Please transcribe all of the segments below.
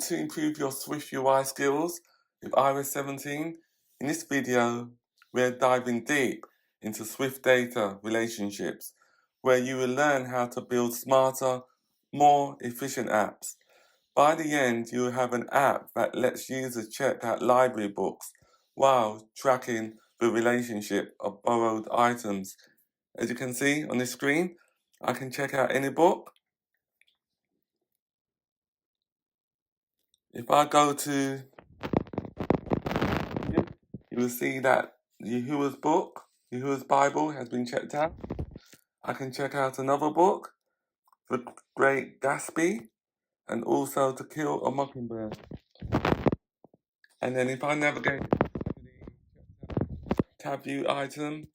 to improve your SwiftUI skills with iOS 17? In this video, we're diving deep into SwiftData relationships, where you will learn how to build smarter, more efficient apps. By the end, you will have an app that lets users check out library books while tracking the relationship of borrowed items. As you can see on the screen, I can check out any book. If I go to, you will see that Yahuwah's book, Yahuwah's Bible, has been checked out. I can check out another book, The Great Gatsby, and also To Kill a Mockingbird. And then if I navigate to the tab view item,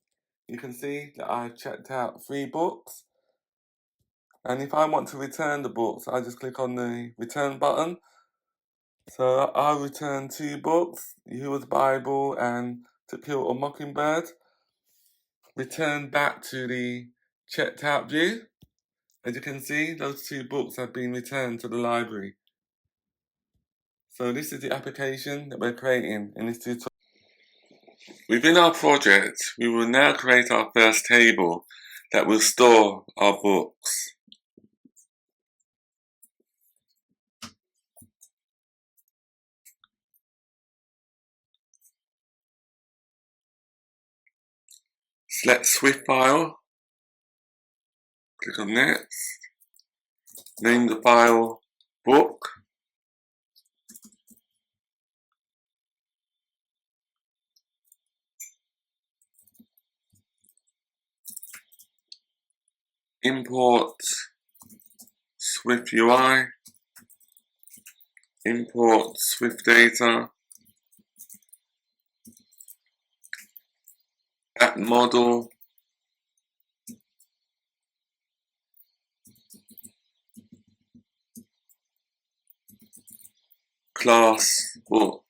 you can see that I've checked out 3 books. And if I want to return the books, I just click on the return button. So I'll return 2 books, Yahuwah's Bible and To Kill a Mockingbird. Return back to the checked out view. As you can see, those 2 books have been returned to the library. So this is the application that we're creating in this tutorial. Within our project, we will now create our first table that will store our books. Select Swift file, click on Next, name the file Book, import SwiftUI, import SwiftData, app model, class book.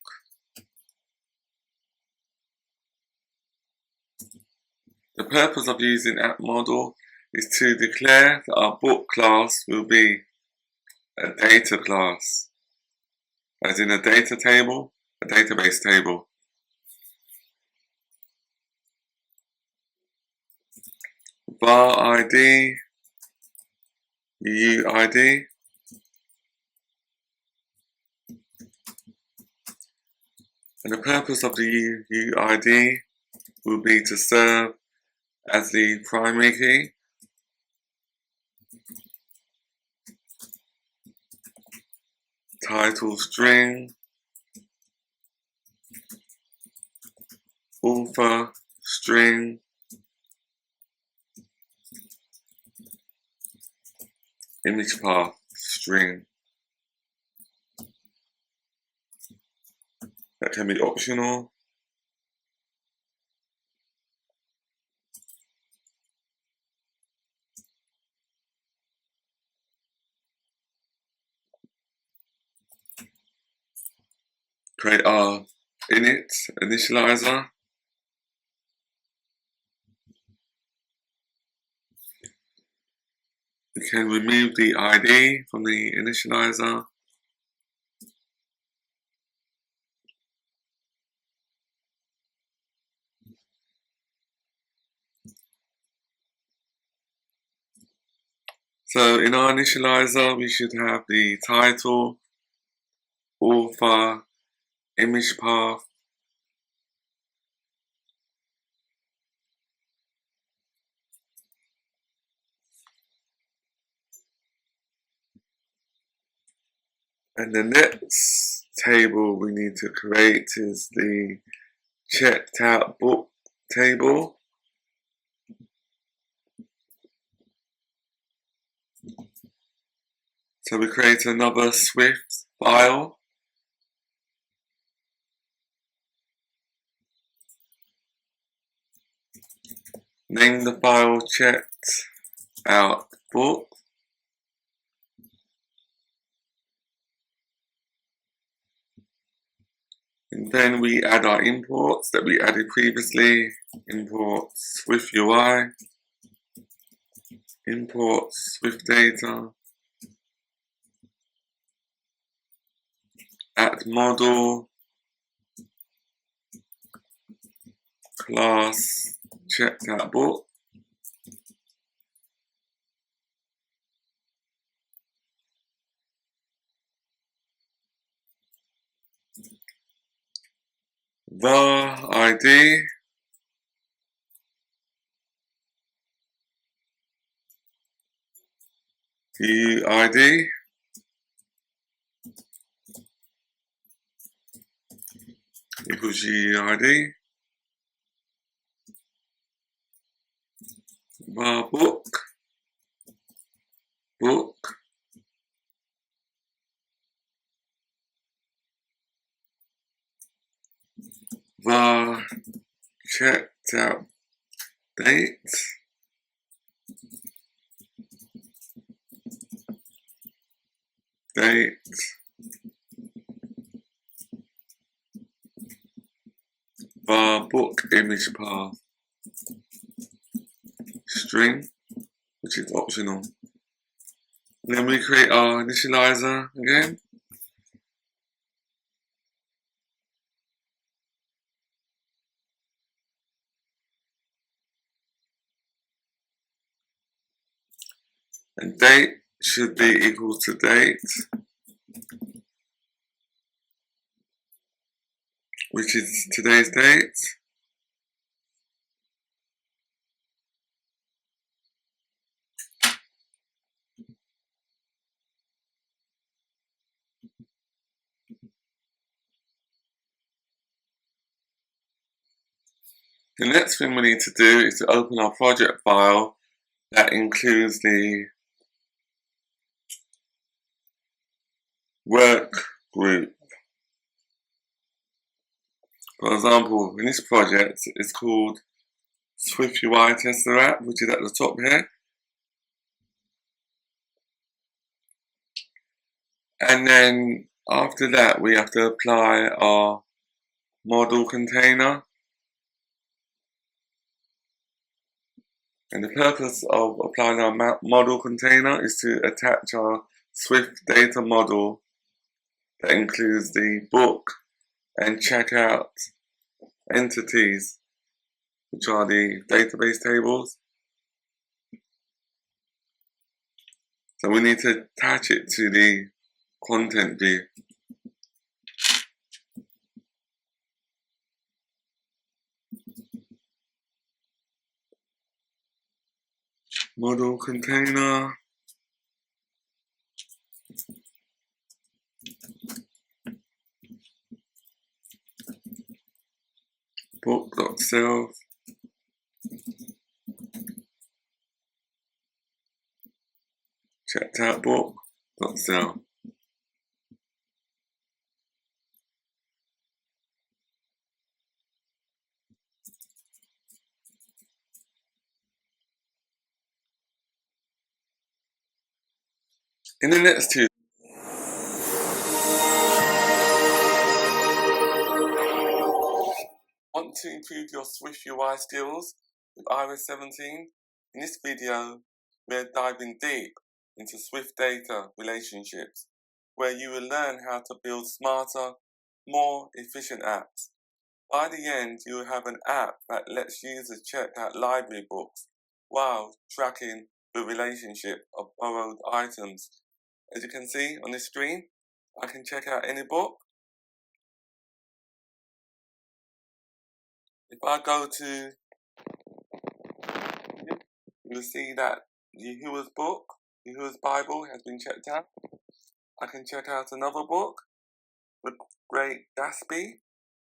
The purpose of using app model is to declare that our book class will be a data class, as in a data table, a database table. Var ID, UID, and the purpose of the UID will be to serve as the primary key. Title string, author string, image path string. That can be optional. Create our init initializer. We can remove the ID from the initializer. So in our initializer, we should have the title, author, image path, and the next table we need to create is the checked out book table. So we create another Swift file. Name the file checked out book. And then we add our imports that we added previously. Import SwiftUI, import SwiftData, at model class checked out book. Var ID UID equals UID. Var book var checked out date var book image path string, which is optional. Then we create our initializer again. And date should be equal to date, which is today's date. The next thing we need to do is to open our project file that includes the work group. For example, in this project, it's called SwiftUI Tester App, which is at the top here. And then after that, we have to apply our model container. And the purpose of applying our model container is to attach our SwiftData model that includes the book and checkout entities, which are the database tables. So we need to attach it to the content view. Model container. Book.self. Checked out book.self. In the next two, want to improve your SwiftUI skills with iOS 17? In this video, we're diving deep into SwiftData relationships, where you will learn how to build smarter, more efficient apps. By the end, you will have an app that lets users check out library books while tracking the relationship of borrowed items. As you can see on this screen, I can check out any book. If I go to, you'll see that Yahuwah's book, Yahuwah's Bible has been checked out. I can check out another book, The Great Gatsby,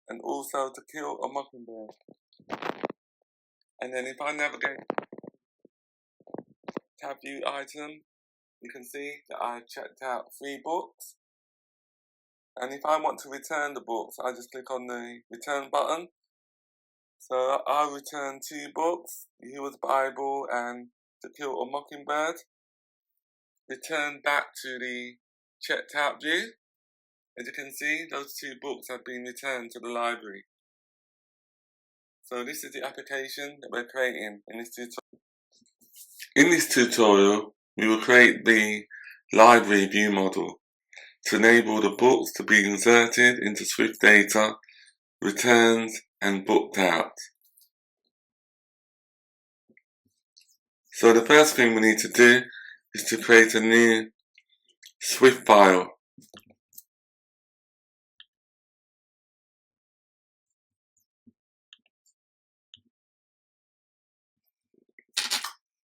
and also To Kill a Mockingbird. And then if I navigate tab view item, you can see that I checked out 3 books. And if I want to return the books, I just click on the return button. So I'll return 2 books, Yahuwah's Bible and To Kill a Mockingbird. Return back to the checked out view. As you can see, those 2 books have been returned to the library. So this is the application that we're creating in this tutorial. In this tutorial, we will create the library view model. to enable the books to be inserted into SwiftData, returned and booked out. So the first thing we need to do is to create a new Swift file.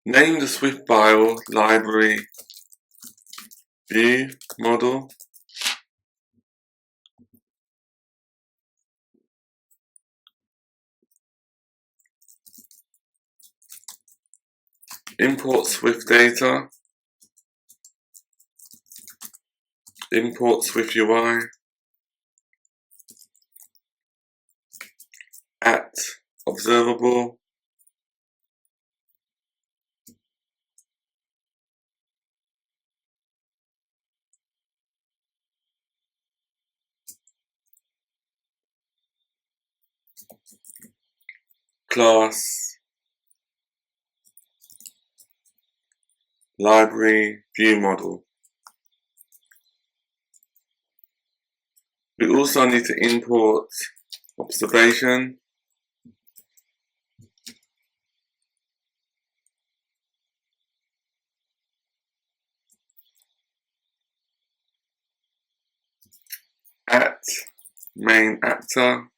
Name the Swift file library view model. Import SwiftData. Import SwiftUI. At observable. Class library view model. We also need to import observation, at main actor,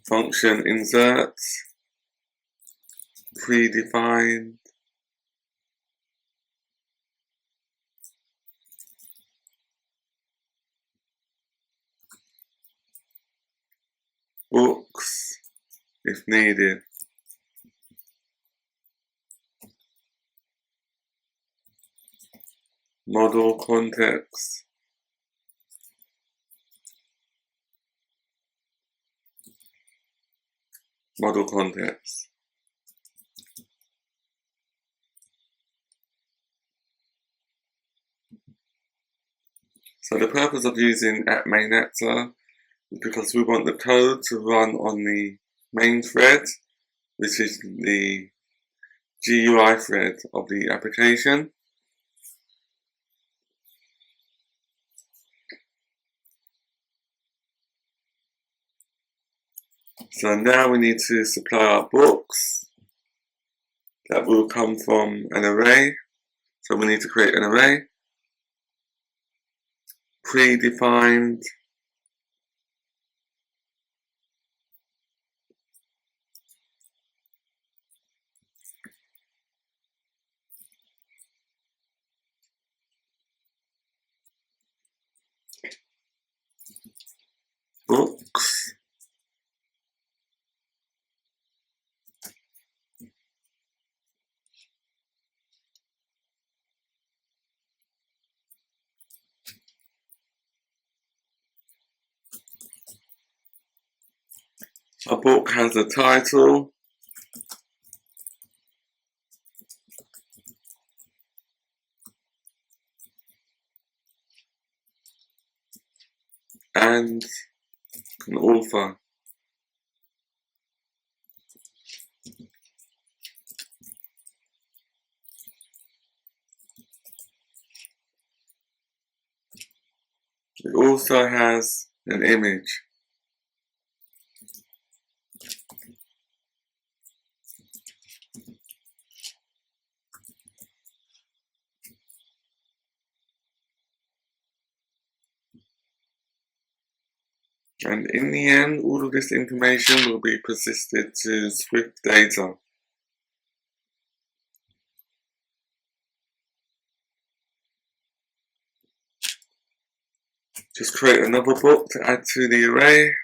function insert, predefined, books if needed, model context, model context. So the purpose of using at main actor is because we want the code to run on the main thread, which is the GUI thread of the application. So now we need to supply our books that will come from an array. So we need to create an array, predefined books. A book has a title, and an author. It also has an image. And in the end, all of this information will be persisted to SwiftData. Just create another book to add to the array.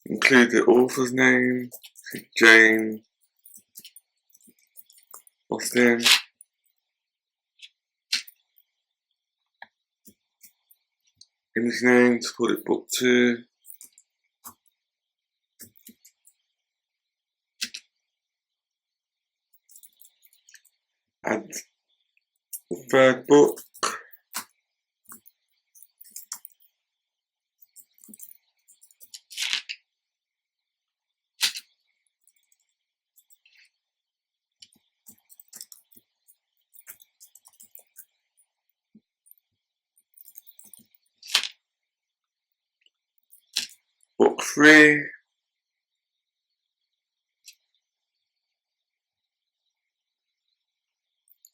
Include the author's name, Jane Austen. Image name, to call it book 2. Add the third book. Book 3.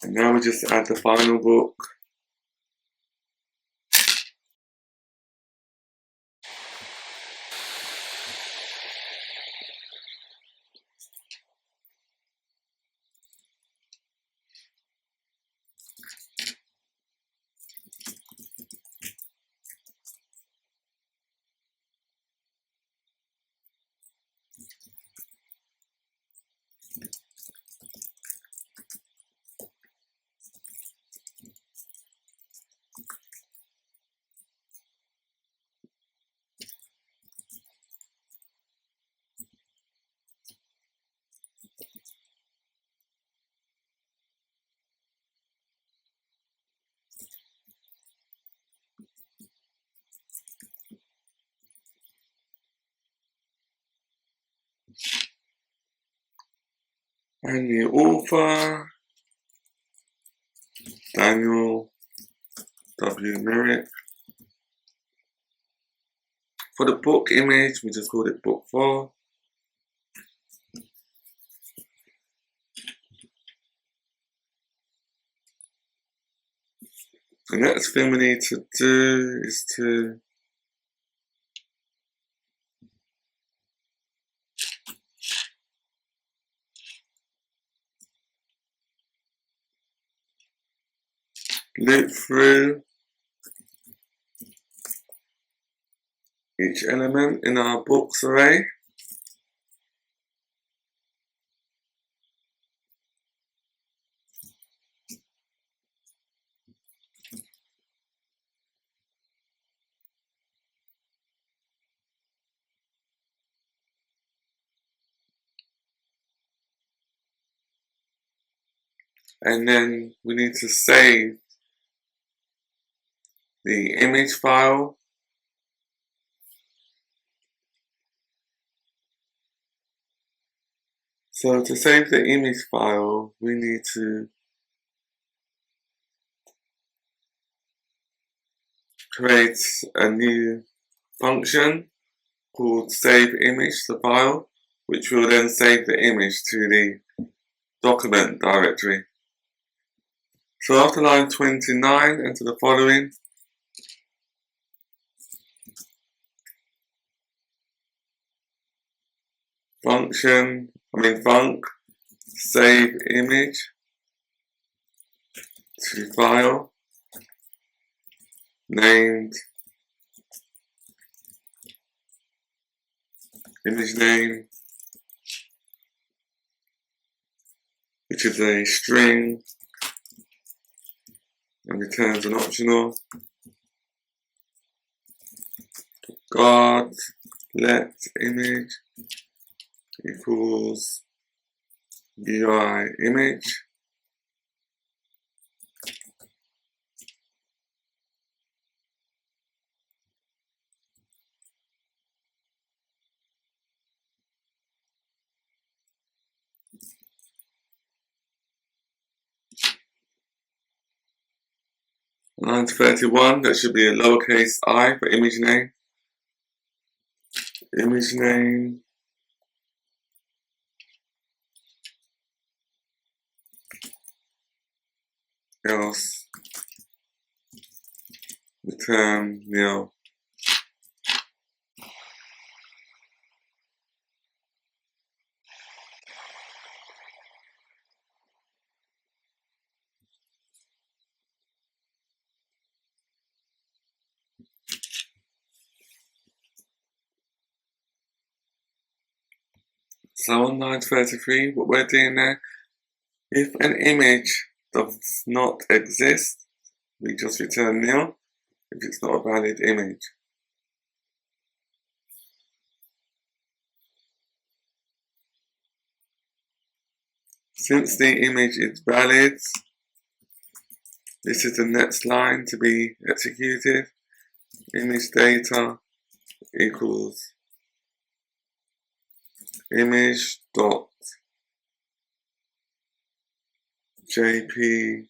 And now we just add the final book. And the author, Daniel W. Merrick. For the book image, we just called it book 4. The next thing we need to do is to loop through each element in our books array. And then we need to save the image file. So to save the image file, we need to create a new function called save image to file, which will then save the image to the document directory. So after line 29, enter the following. Func, save image to file, named image name, which is a string and returns an optional. Guard let image equals UI image. Line 31, that should be a lowercase I for image name. Image name else return nil. So on line 33, what we're doing there, if an image does not exist, we just return nil if it's not a valid image. Since the image is valid, This is the next line to be executed. Image data equals image dot JPG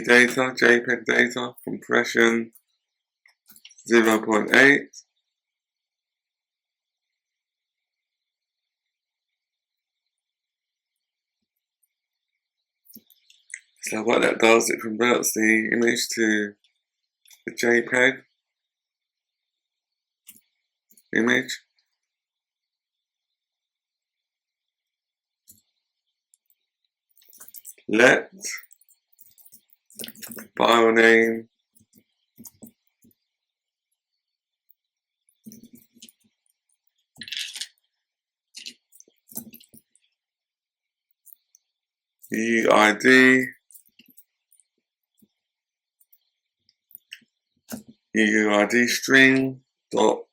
data, JPEG data, compression 0.8. So what that does, it converts the image to the JPEG image. Let file name UUID string dot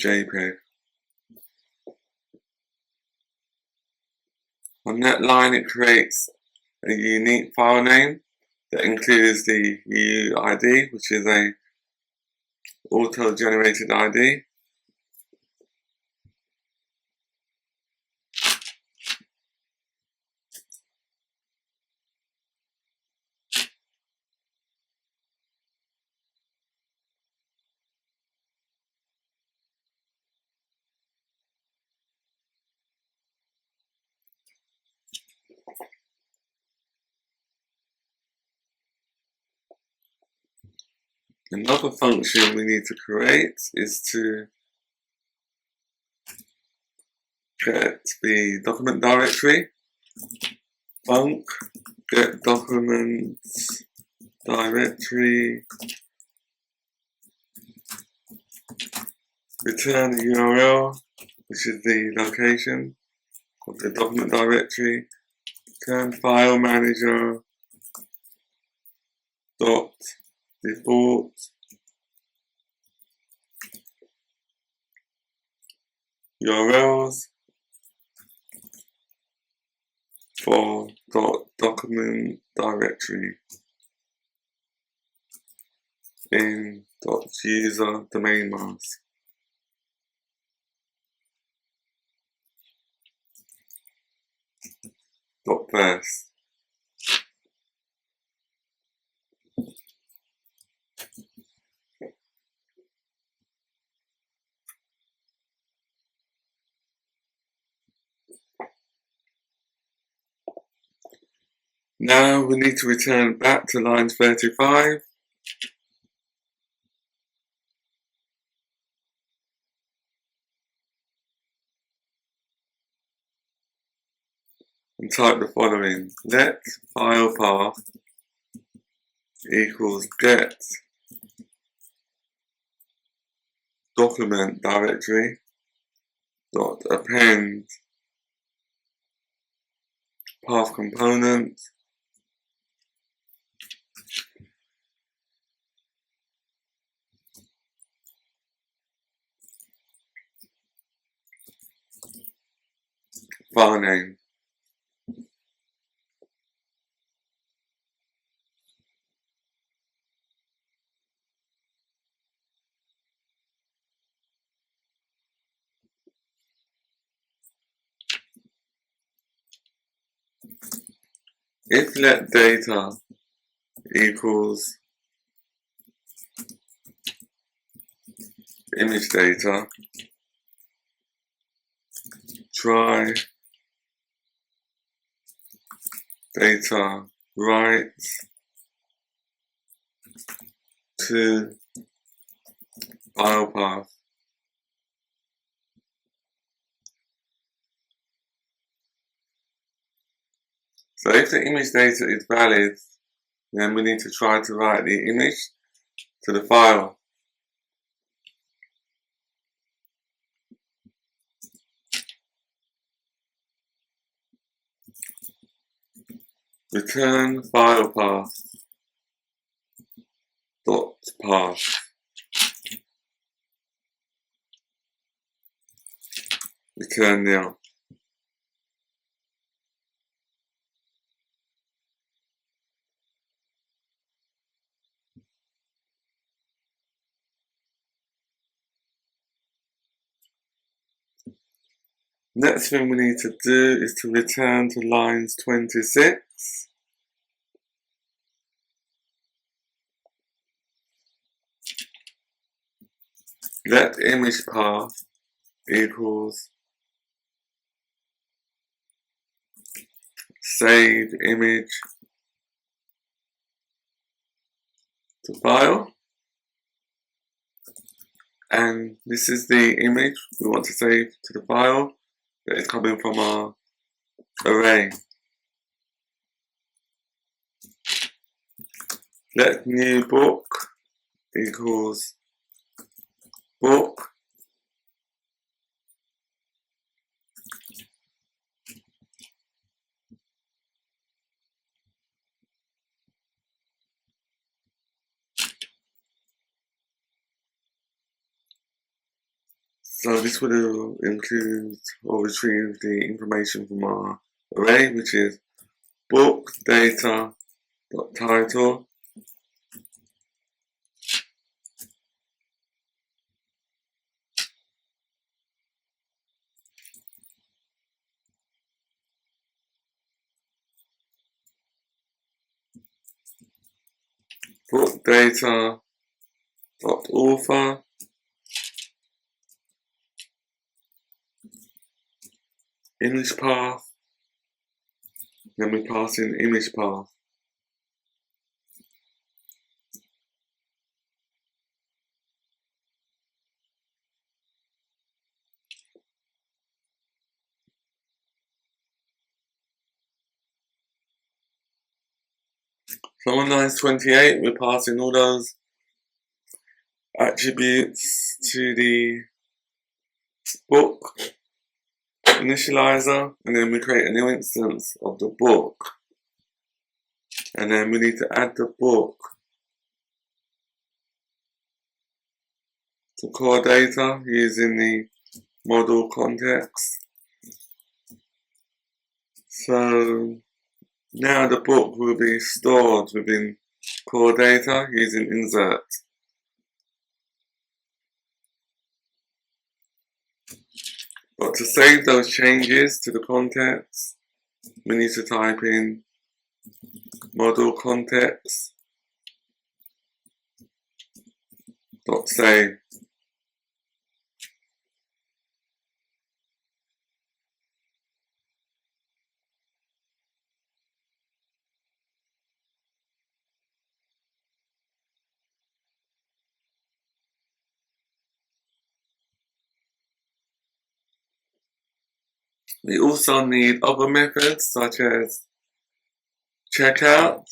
JPEG. On that line, it creates a unique file name that includes the UUID, which is a auto-generated ID. Another function we need to create is to get the document directory. Func get documents directory, return the URL, which is the location of the document directory, return file manager dot default URLs for document directory in .user domain mask. .first. Now we need to return back to line 35. And type the following: let file path equals get document directory dot append path component file name. If let data equals image data, try data write to file path. So if the image data is valid, then we need to try to write the image to the file. Return file path dot path. Return nil. Next thing we need to do is to return to lines 26. Let image path equals saved image to file, and this is the image we want to save to the file that is coming from our array. Let new book equals book, so this will include or retrieve the information from our array, which is book data dot title book data dot author image path, then we pass in image path. So on line 28, we're passing all those attributes to the book initializer, and then we create a new instance of the book, and then we need to add the book to core data using the model context. So now the book will be stored within core data using insert. But to save those changes to the context, we need to type in model context dot save. We also need other methods such as checkout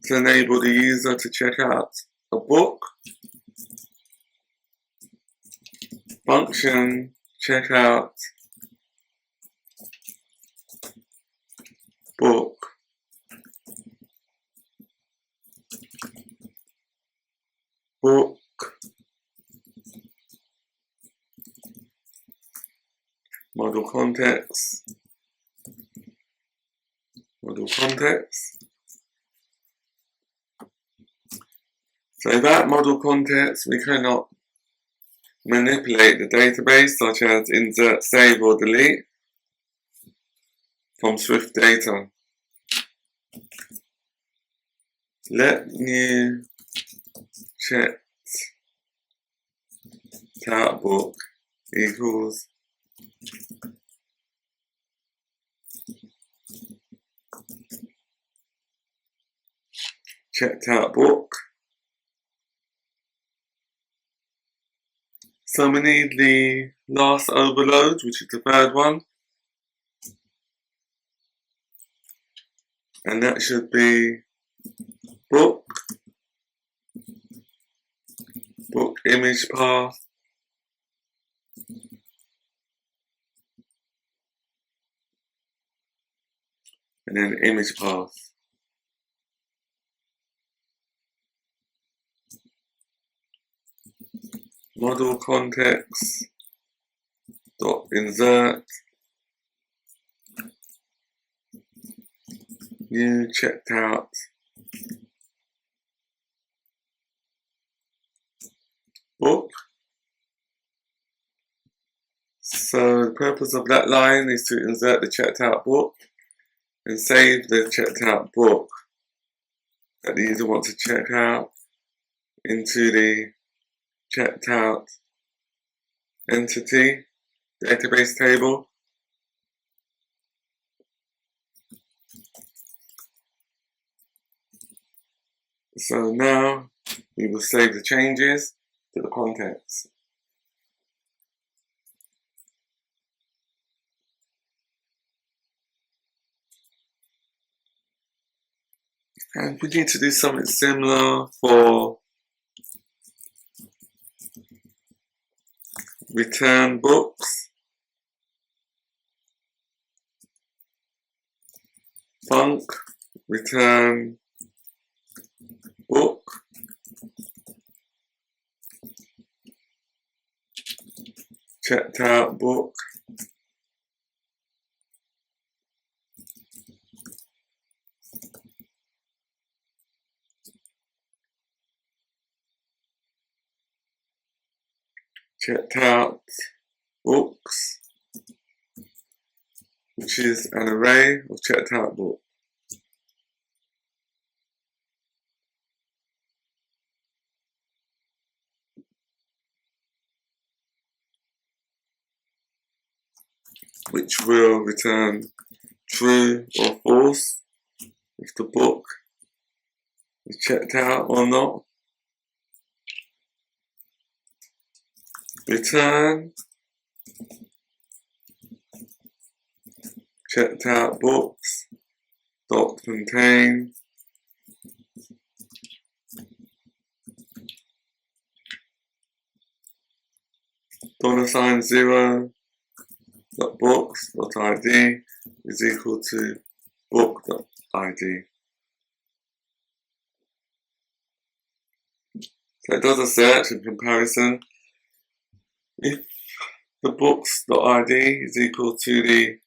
to enable the user to check out a book, function checkout book, book model context, model context. So that model context, we cannot manipulate the database such as insert, save or delete from SwiftData. Let new checked out book equals checked out book. So we need the last overload, which is the third one, and that should be book, book image path, and then image path. Model context dot insert new checked out book. So the purpose of that line is to insert the checked out book and save the checked out book that the user wants to check out into the checked out entity database table. So now we will save the changes to the contents. And we need to do something similar for return books, func, return book, checked out book, checked out books, which is an array of checked out books. Which will return true or false if the book is checked out or not. Return checked out books dot contain $0 dot books dot id is equal to book dot id. So it does a search and comparison. If the books.id is equal to the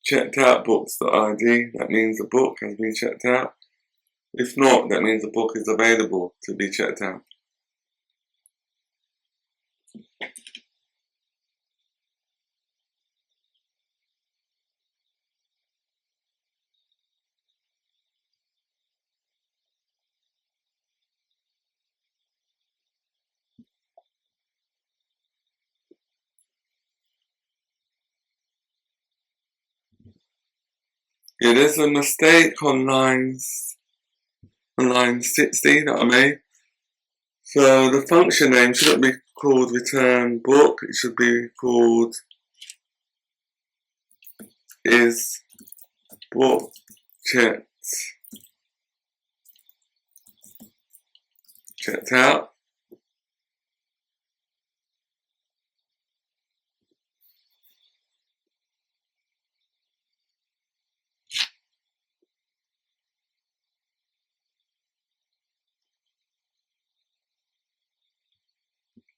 checked out books.id, that means the book has been checked out. If not, that means the book is available to be checked out. Yeah, there's a mistake on line 60 that I made. So the function name shouldn't be called return book, it should be called is book checked out.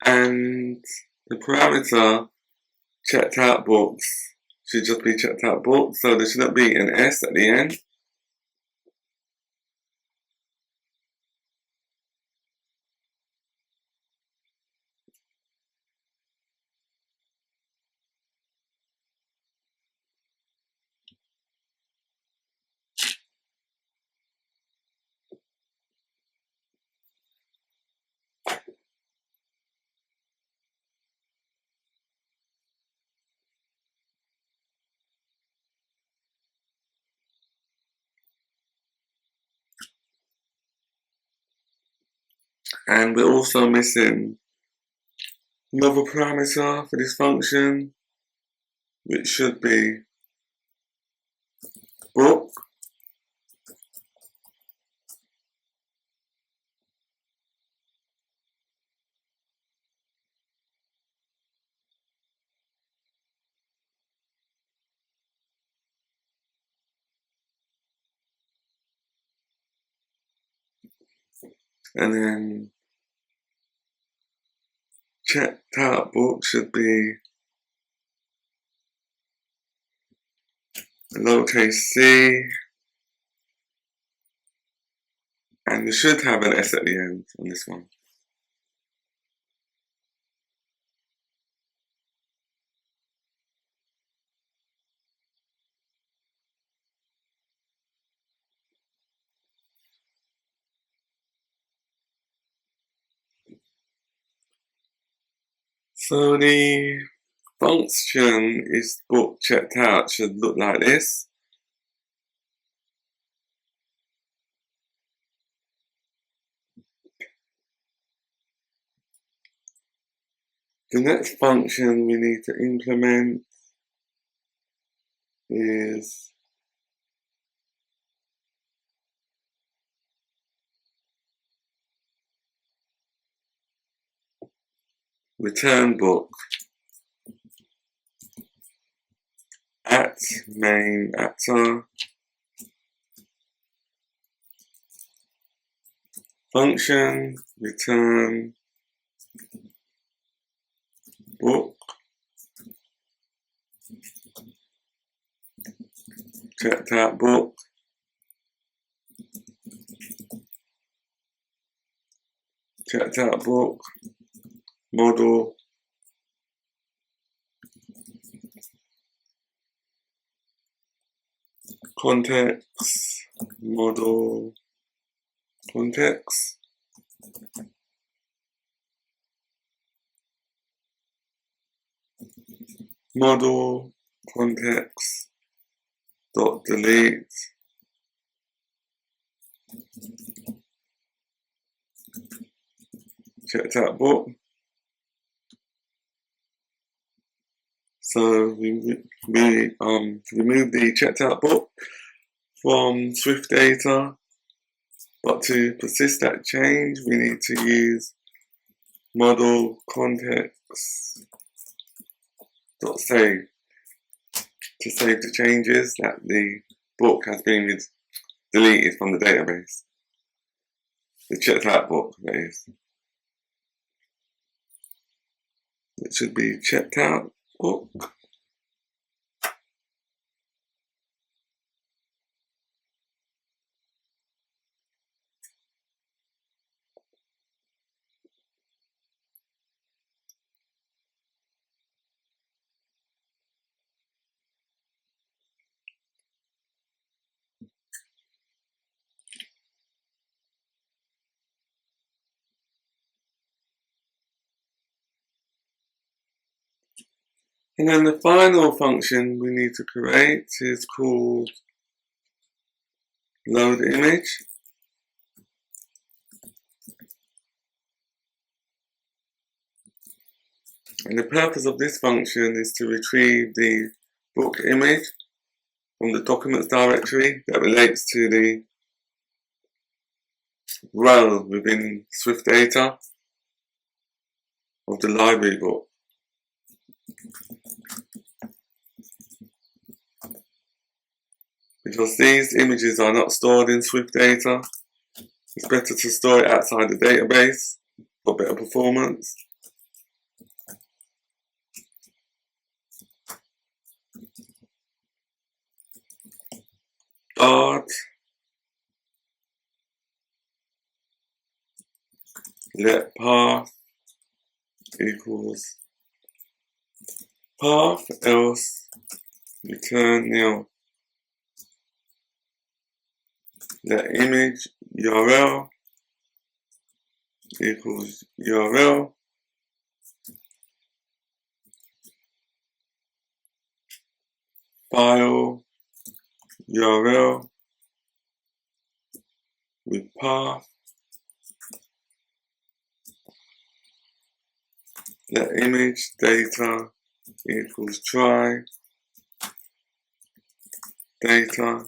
And the parameter checked out books should just be checked out books, so there shouldn't be an S at the end. And we're also missing another parameter for this function, which should be book. And then checked out book should be lowercase c, and we should have an S at the end on this one. So the function is book checked out should look like this. The next function we need to implement is return book at main actor function return book checked out book checked out book model context model context model context dot delete checked out book. So we remove the checked out book from SwiftData, but to persist that change we need to use model context dot save to save the changes that the book has been deleted from the database. The checked out book, that is. It should be checked out book. And then the final function we need to create is called load image. And the purpose of this function is to retrieve the book image from the documents directory that relates to the row within SwiftData of the library book. Because these images are not stored in SwiftData, it's better to store it outside the database for better performance. Start let path equals path else return nil. Let image URL equals URL file URL with path. Let image data equals try data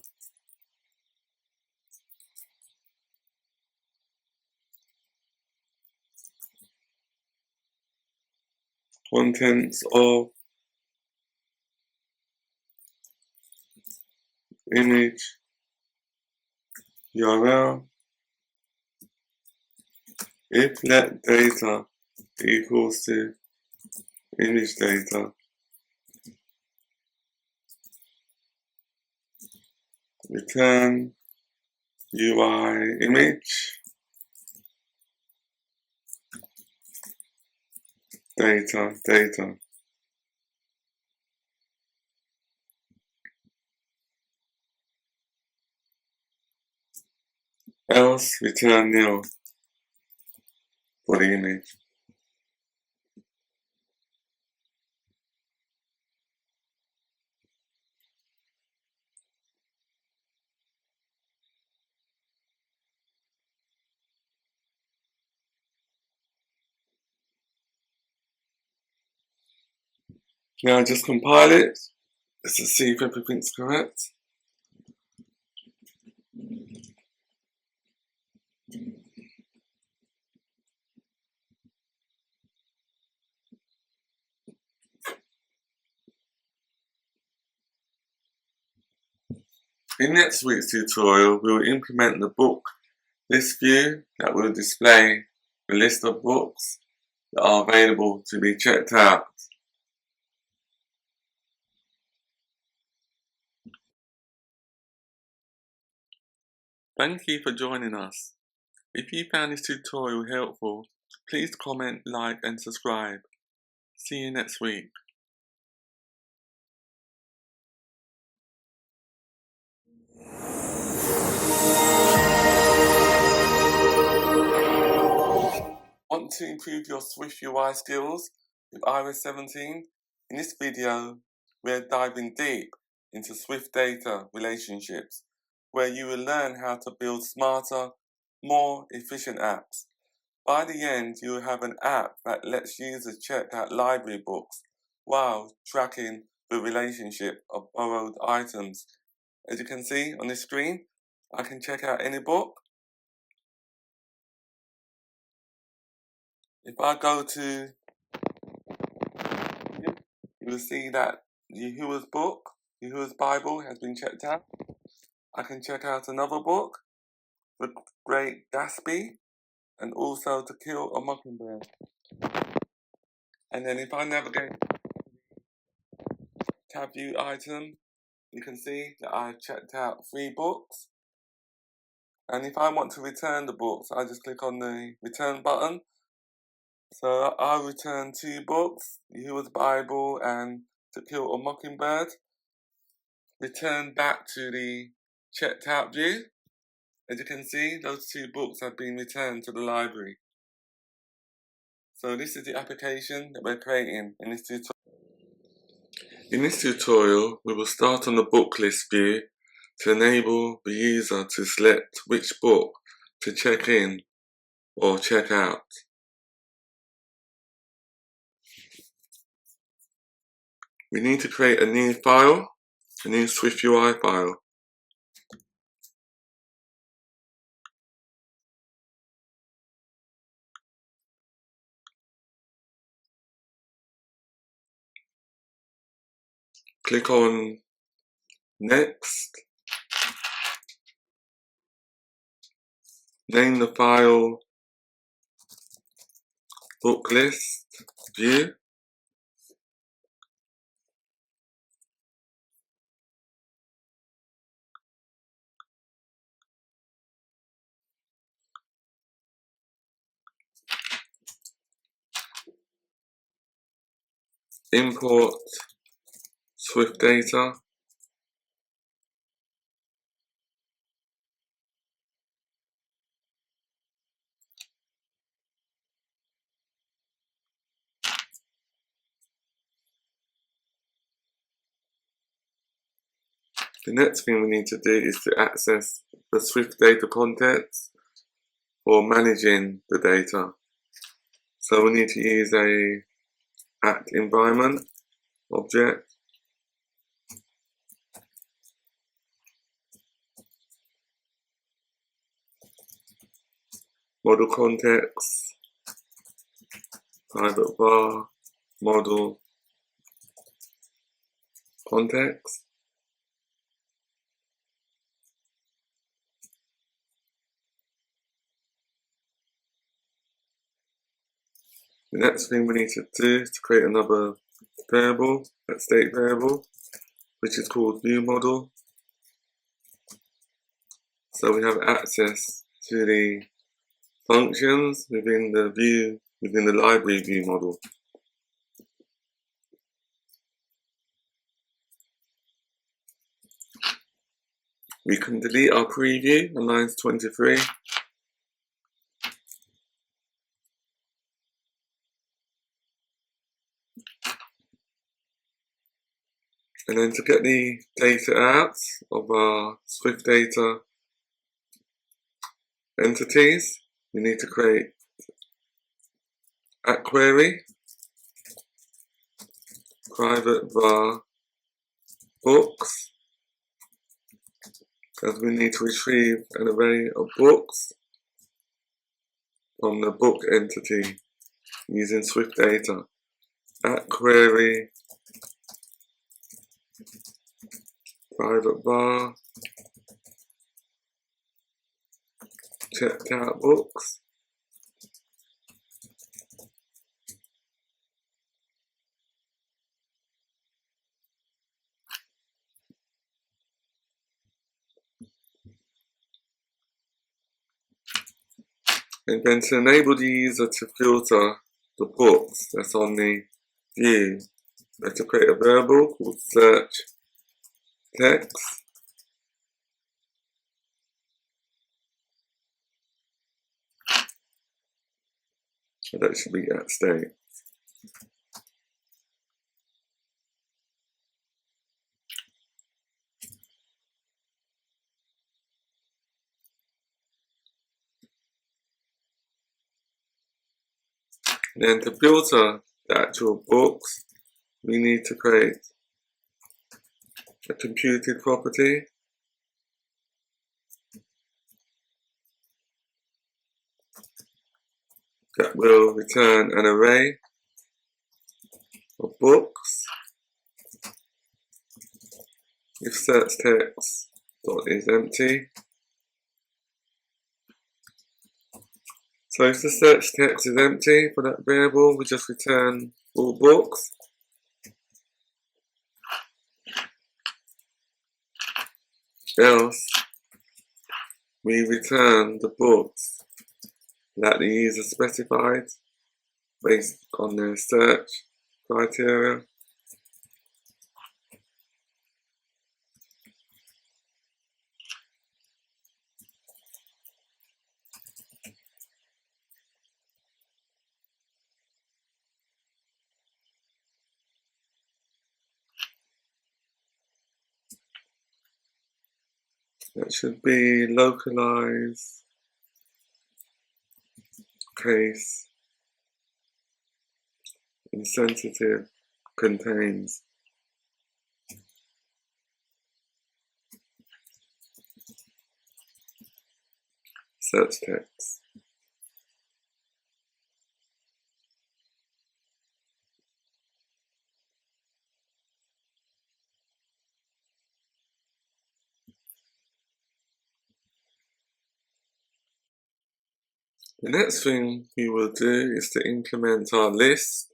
contents of image URL if let data equals to image data return UI image data else return nil for the image. Now just compile it just to see if everything's correct. In next week's tutorial, we will implement the book list view that will display the list of books that are available to be checked out. Thank you for joining us. If you found this tutorial helpful, please comment, like and subscribe. See you next week. Want to improve your SwiftUI skills with iOS 17? In this video, we're diving deep into SwiftData relationships, where you will learn how to build smarter, more efficient apps. By the end, you will have an app that lets users check out library books while tracking the relationship of borrowed items. As you can see on the screen, I can check out any book. If I go to, you will see that Yahuwah's book, Yahuwah's Bible, has been checked out. I can check out another book, The Great Gatsby, and also To Kill a Mockingbird. And then if I navigate tab view item, you can see that I've checked out 3 books. And if I want to return the books, I just click on the return button. So I'll return 2 books, Yahuwah's Bible and To Kill a Mockingbird. Return back to the checked out view. As you can see, those 2 books have been returned to the library. So this is the application that we're creating in this tutorial. In this tutorial, we will start on the book list view to enable the user to select which book to check in or check out. We need to create a new file, a new SwiftUI file. Click on Next. Name the file Book List View. Import SwiftData. The next thing we need to do is to access the SwiftData contents for managing the data. So we need to use a at environment object. Model context, private var, model context. The next thing we need to do is to create another variable, a state variable, which is called view model. So we have access to the functions within the library view model. We can delete our preview on lines 23. And then to get the data out of our SwiftData entities, we need to create at query private var books, because we need to retrieve an array of books from the book entity using SwiftData. At query private var checked out books. And then to enable the user to filter the books that's on the view, we have to create a variable called search text. So that should be at state. Then to filter the actual books, we need to create a computed property that will return an array of books if search text is empty. So if the search text is empty for that variable, we just return all books. Else, we return the books that the user specified based on their search criteria. That should be localized case insensitive contains search text. The next thing we will do is to implement our list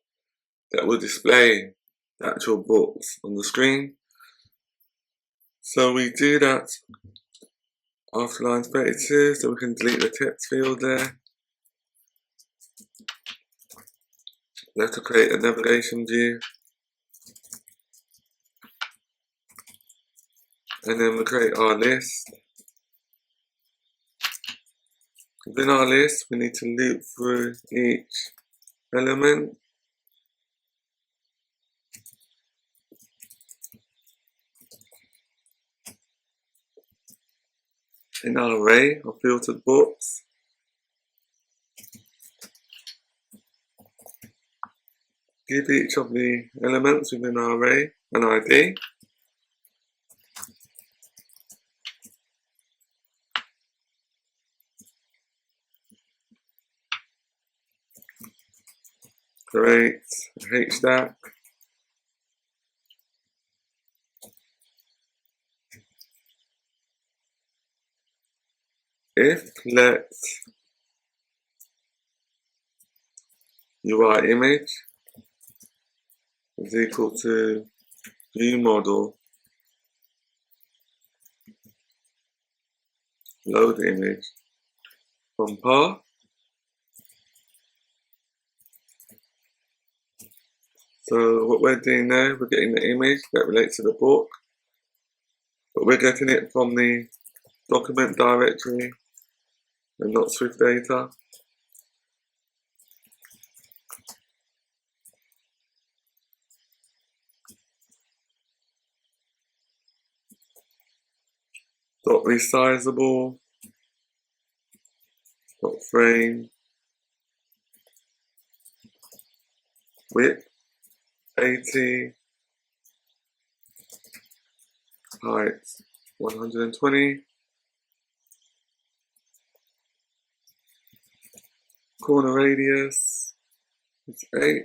that will display the actual books on the screen. So we do that after line 32, so we can delete the text field there. We have to create a navigation view. And then we create our list. Within our list, we need to loop through each element. In our array of filtered books, give each of the elements within our array an ID. Create HDAC. If let UI image is equal to view model load image from path. So what we're doing now, we're getting the image that relates to the book, but we're getting it from the document directory and not SwiftData. Dot resizable, dot frame, width 80 height 120, corner radius is 8,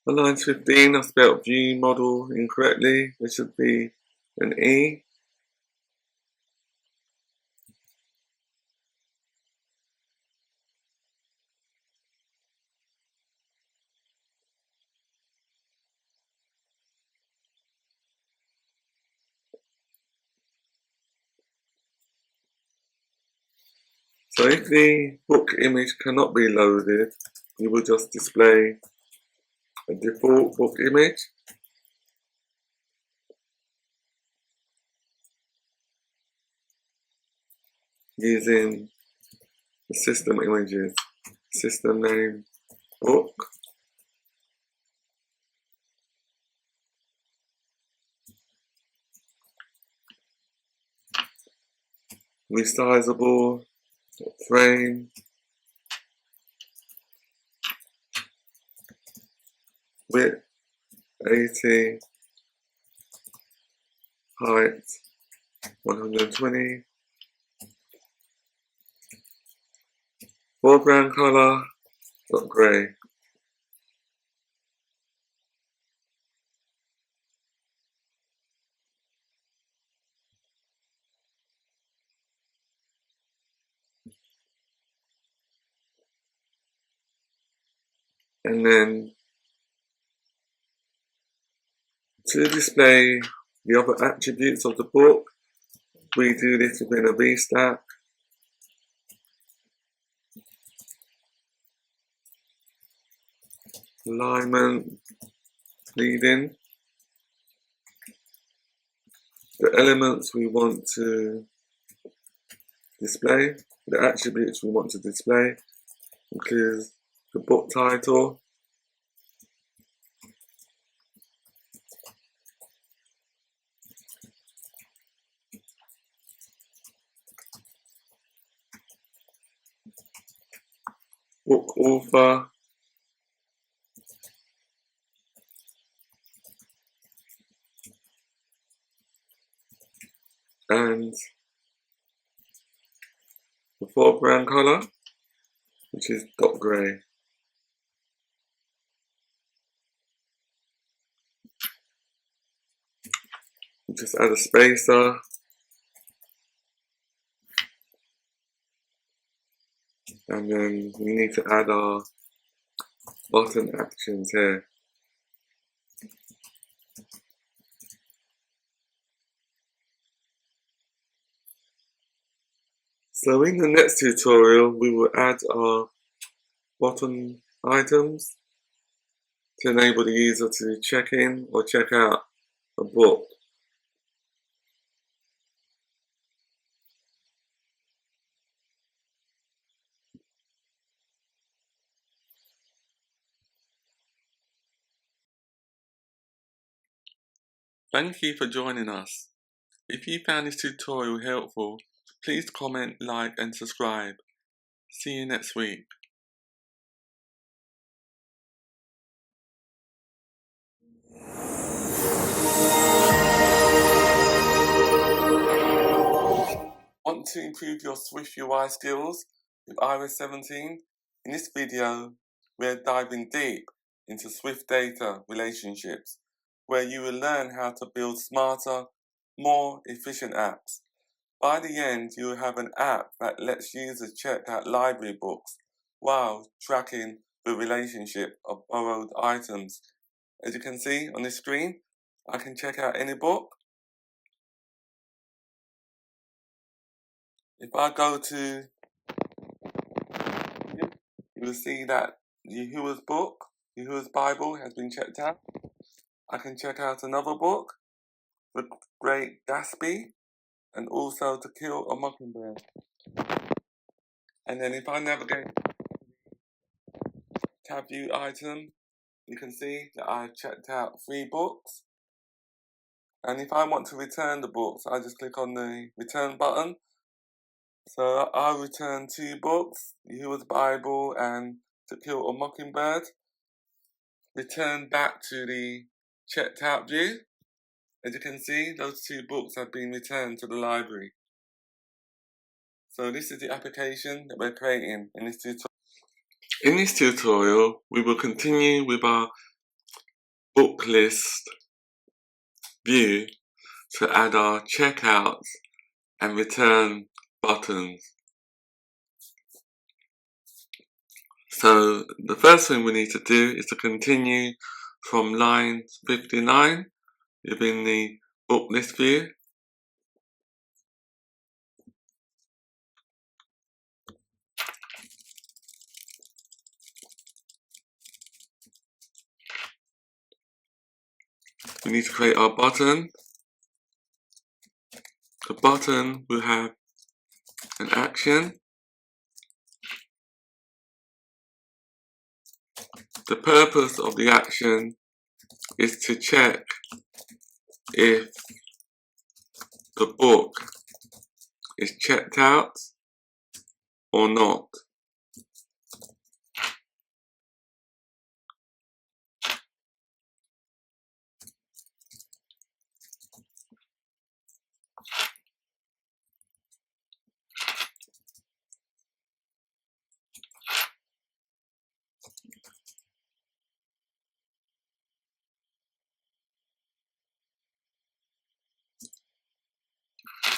on line 15 I spelled view model incorrectly, there should be an E. So if the book image cannot be loaded, you will just display a default book image. Using the system images, system name, book, resizable, frame, width 80, height 120, foreground color, grey. And then to display the other attributes of the book, we do this within a VStack. Alignment, leading. The elements we want to display, the attributes we want to display, include the book title, book author, and the foreground color, which is dot grey. Just add a spacer, and then we need to add our button actions here. So in the next tutorial, we will add our button items to enable the user to check in or check out a book. Thank you for joining us. If you found this tutorial helpful, please comment, like and subscribe. See you next week. Want to improve your SwiftUI skills with iOS 17? In this video, we're diving deep into SwiftData relationships, where you will learn how to build smarter, more efficient apps. By the end, you will have an app that lets users check out library books while tracking the relationship of borrowed items. As you can see on this screen, I can check out any book. If I go to, you will see that Yahuwah's book, Yahuwah's Bible, has been checked out. I can check out another book, The Great Gatsby, and also To Kill a Mockingbird. And then if I navigate tab view item, you can see that I've checked out 3 books. And if I want to return the books, I just click on the return button. So I'll return 2 books, Yahuwah's Bible and To Kill a Mockingbird. Return back to the checked out view. As you can see, those 2 books have been returned to the library. So this is the application that we're creating in this tutorial. In this tutorial, we will continue with our book list view to add our checkout and return buttons. So the first thing we need to do is to continue from line 59 within the book list view. We need to create our button. The button will have an action. The purpose of the action is to check if the book is checked out or not.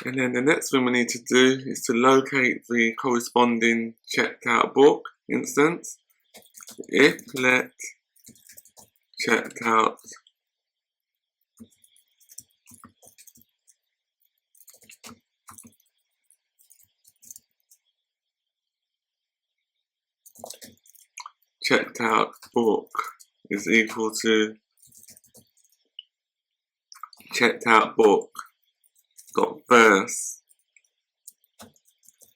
And then the next thing we need to do is to locate the corresponding checked out book instance. If let checked out book is equal to checked out book dot first.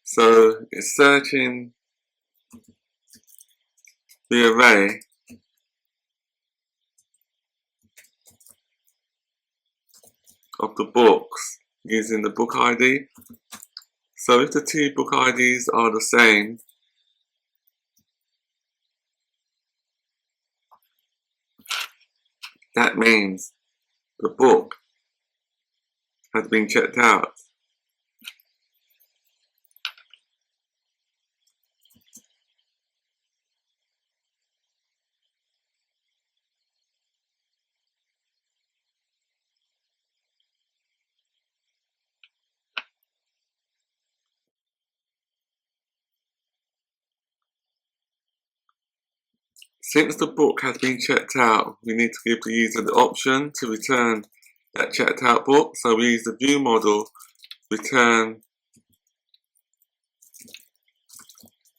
So it's searching the array of the books using the book ID. So if the 2 book IDs are the same, that means the book has been checked out. Since the book has been checked out, we need to give the user the option to return that checked out book. So we use the view model, return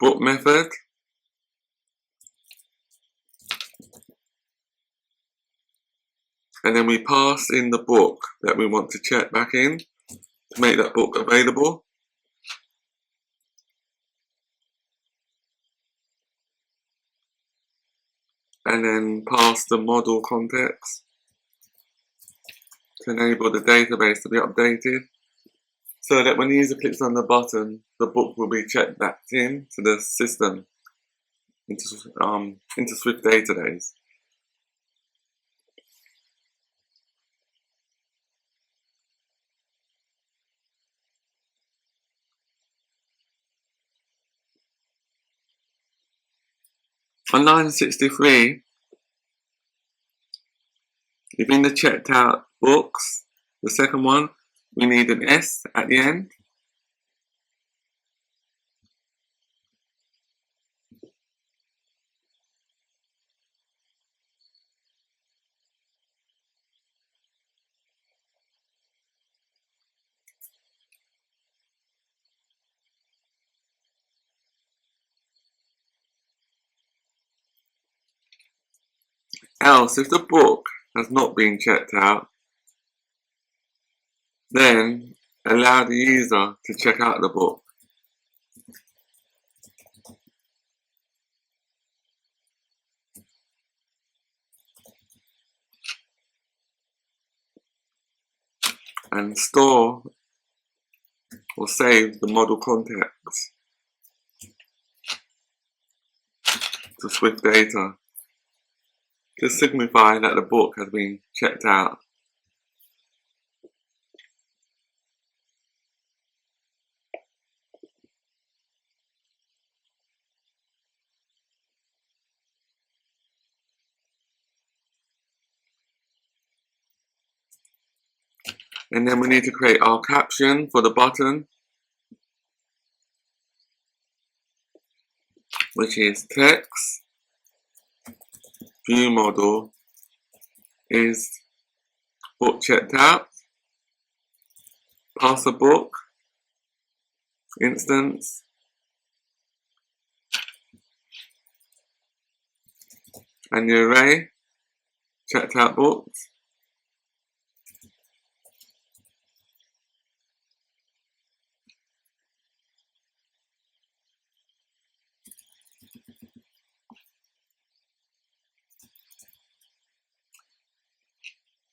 book method. And then we pass in the book that we want to check back in to make that book available. And then pass the model context to enable the database to be updated, so that when the user clicks on the button, the book will be checked back in to the system, into SwiftData days. On line 63, within the checked out books, the second one, we need an S at the end. Else, if the book has not been checked out, then allow the user to check out the book. and store or save the model context to SwiftData to signify that the book has been checked out. And then we need to create our caption for the button, which is text view model is book checked out, pass a book instance, and the array checked out books.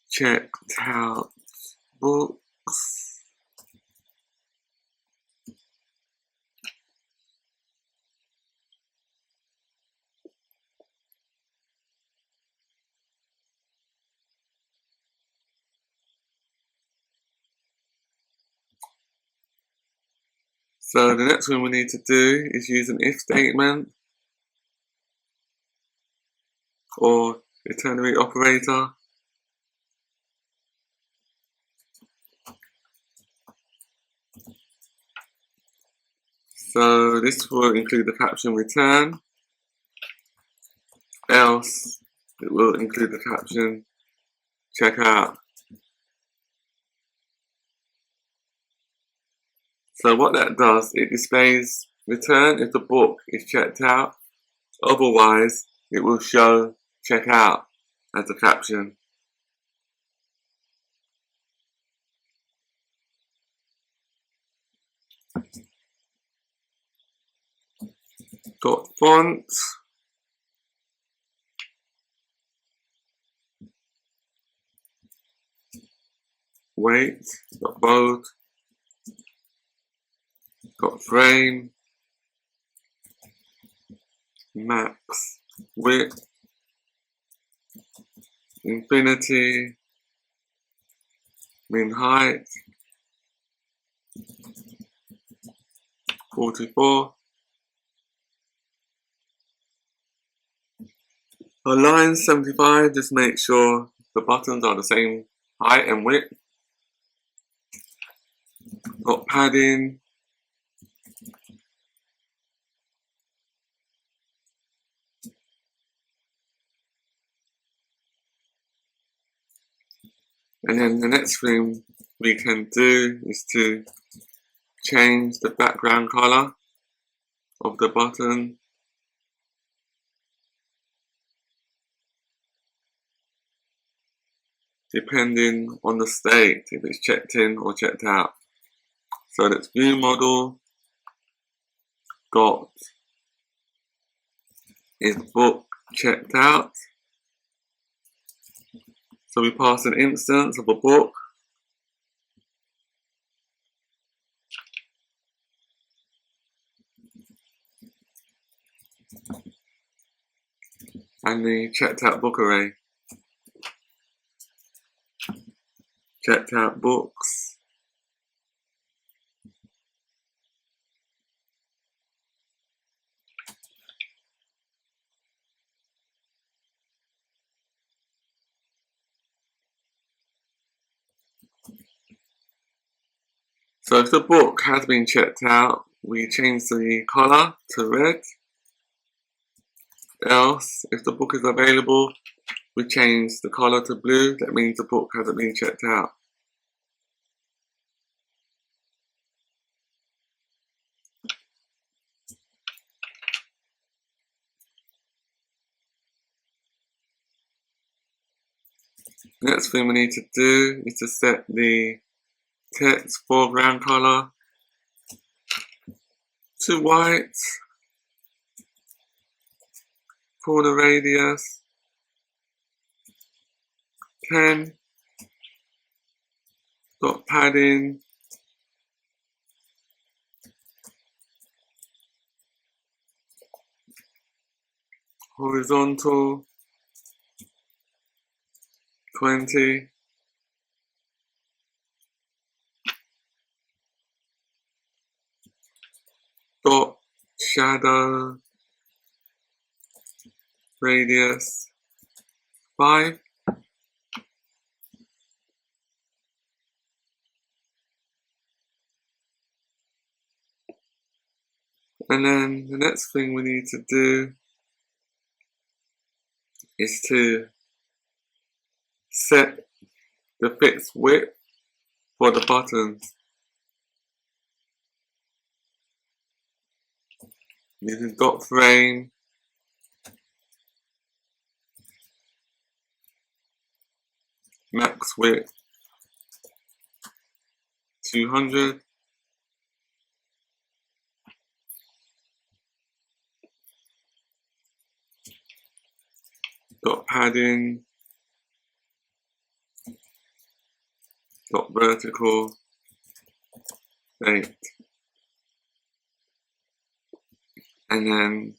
Checked out books. So the next thing we need to do is use an if statement or a ternary operator. So this will include the caption return, else it will include the caption check out. So what that does, it displays return if the book is checked out, otherwise it will show check out as a caption. Dot font, weight, dot bold, dot frame, max width, infinity, min height, 44. For line 75, just make sure the buttons are the same height and width. Got padding, and then the next thing we can do is to change the background color of the button. Depending on the state, if it's checked in or checked out. So that's view model dot is book checked out. So we pass an instance of a book. And the checked out book array. Checked out books. So if the book has been checked out, we change the color to red. Else, if the book is available, we change the color to blue. That means the book hasn't been checked out. Next thing we need to do is to set the text foreground color to white, corner radius 10, dot padding, horizontal 20, dot shadow radius 5, and then the next thing we need to do is to set the fixed width for the buttons using dot frame, max width 200, dot padding, dot vertical 8, and then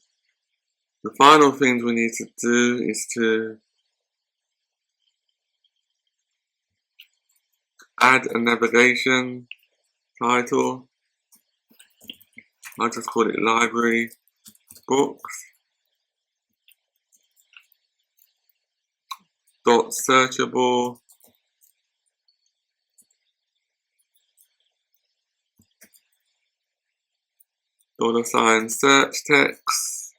the final things we need to do is to add a navigation title. I'll just call it library books, dot searchable, $ search text,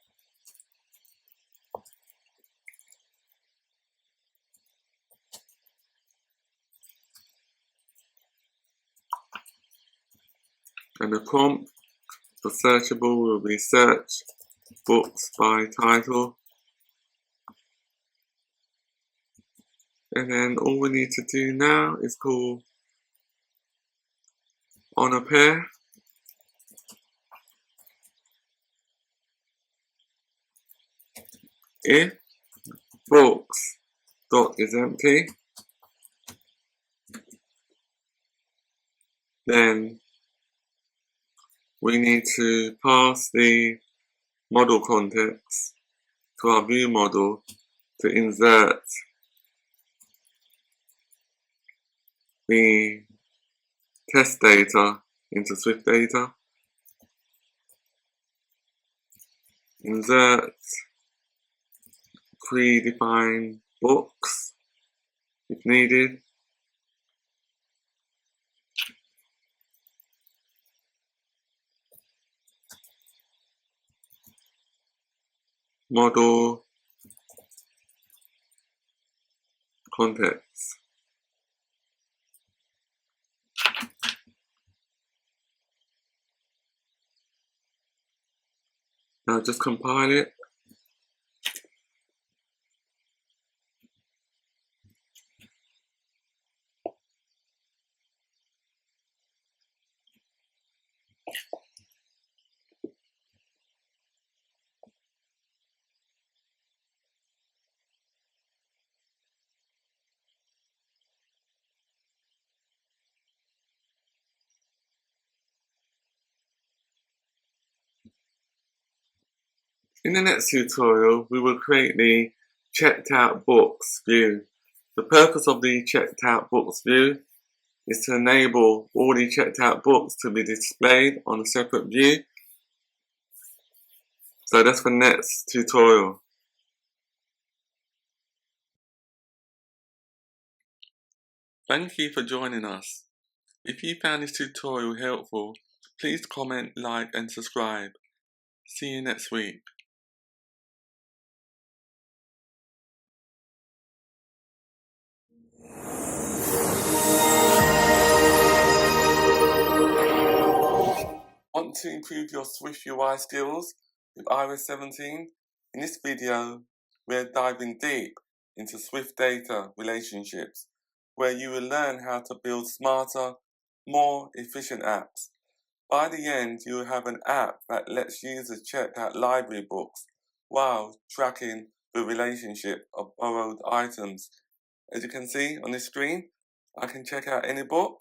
and the prompt for searchable will be search books by title. And then all we need to do now is call on a pair, if books dot is empty, then we need to pass the model context to our view model to insert the test data into SwiftData. Insert predefined books if needed. Model context. Now just compile it. In the next tutorial, we will create the checked out books view. The purpose of the checked out books view is to enable all the checked out books to be displayed on a separate view. So that's for next tutorial. Thank you for joining us. If you found this tutorial helpful, please comment, like and subscribe. See you next week. Want to improve your SwiftUI skills with iOS 17? In this video, we're diving deep into SwiftData relationships, where you will learn how to build smarter, more efficient apps. By the end, you will have an app that lets users check out library books while tracking the relationship of borrowed items. As you can see on this screen, I can check out any book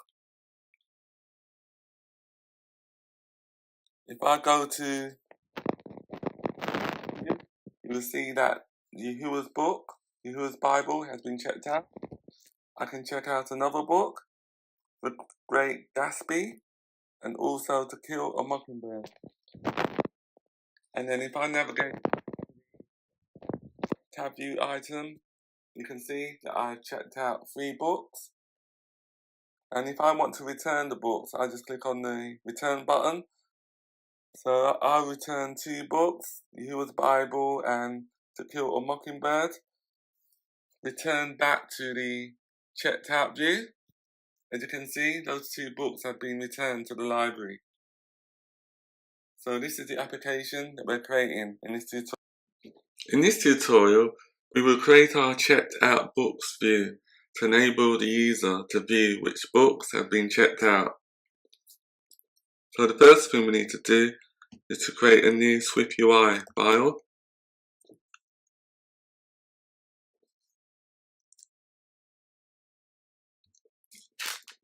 If I go to, you will see that Yahuwah's book, Yahuwah's Bible has been checked out. I can check out another book, The Great Gatsby, and also To Kill a Mockingbird. And then if I navigate tab view item, you can see that I've checked out 3 books. And if I want to return the books, I just click on the return button. So I'll return 2 books, Yahuwah's Bible and To Kill a Mockingbird. Return back to the checked out view. As you can see, those 2 books have been returned to the library. So this is the application that we're creating in this tutorial. In this tutorial, we will create our checked out books view to enable the user to view which books have been checked out. So the first thing we need to do is to create a new SwiftUI file.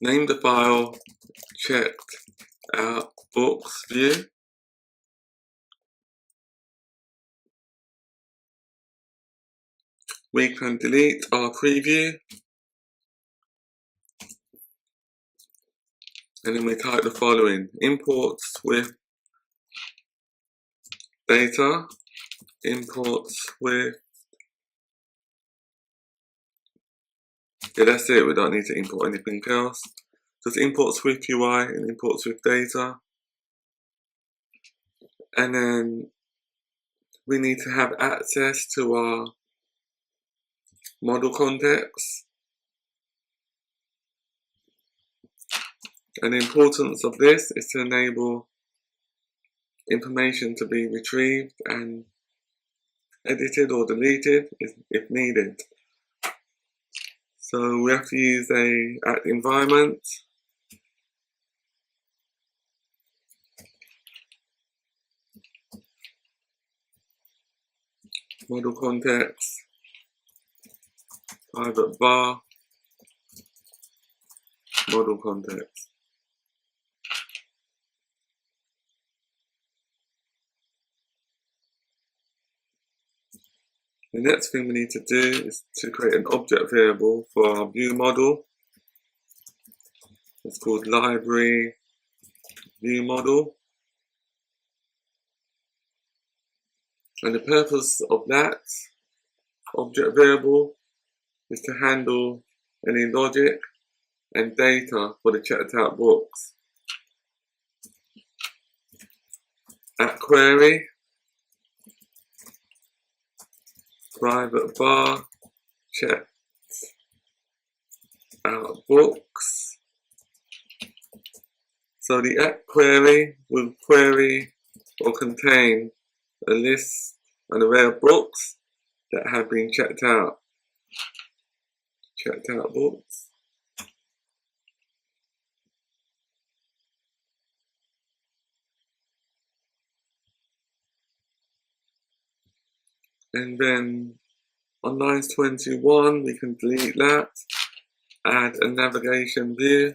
Name the file checked out books view. We can delete our preview, and then we type the following: import SwiftData, import Swift. Yeah, that's it. We don't need to import anything else. Just import SwiftUI and import SwiftData, and then we need to have access to our model context. And the importance of this is to enable information to be retrieved and edited or deleted if needed. So we have to use a environment, model context, private var, model context. The next thing we need to do is to create an object variable for our view model. It's called library view model. And the purpose of that object variable is to handle any logic and data for the checked out books. At query, private var, checked out books. So the at query will query or contain a list, an array of books that have been checked out. Checked out books. And then on lines 21, we can delete that, add a navigation view,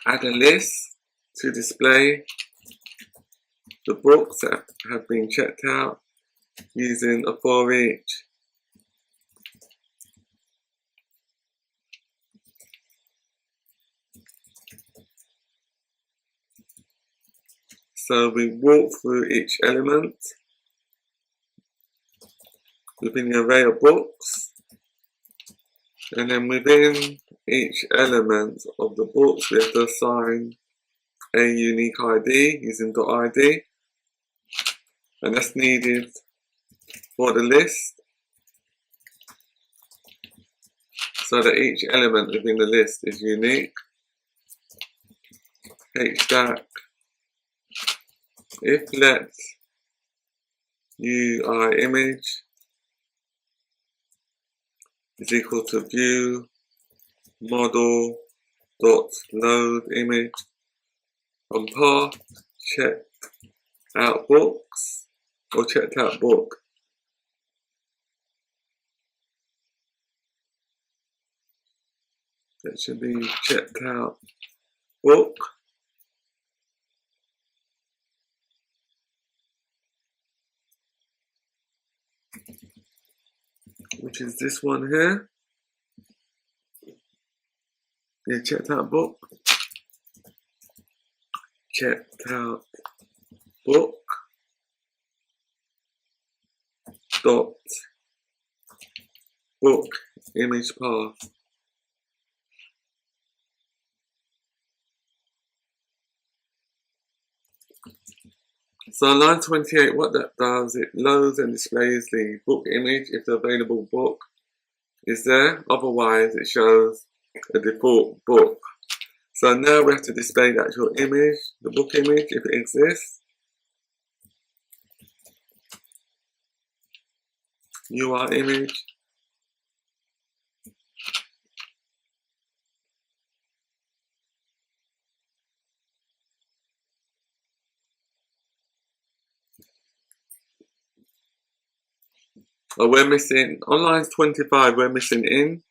add a list to display the books that have been checked out using a for each. So we walk through each element within the array of books, and then within each element of the books we have to assign a unique ID using .id, and that's needed for the list so that each element within the list is unique. hstack if let UI image is equal to view model dot load image on path checked out books or checked out book. That should be checked out book. Which is this one here. Yeah, checked out book. Checked out book. Dot book image path. So on line 28, what that does, it loads and displays the book image if the available book is there. Otherwise, it shows a default book. So now we have to display the actual image, the book image, if it exists. UI image. Oh, we're missing, on line 25, we're missing in.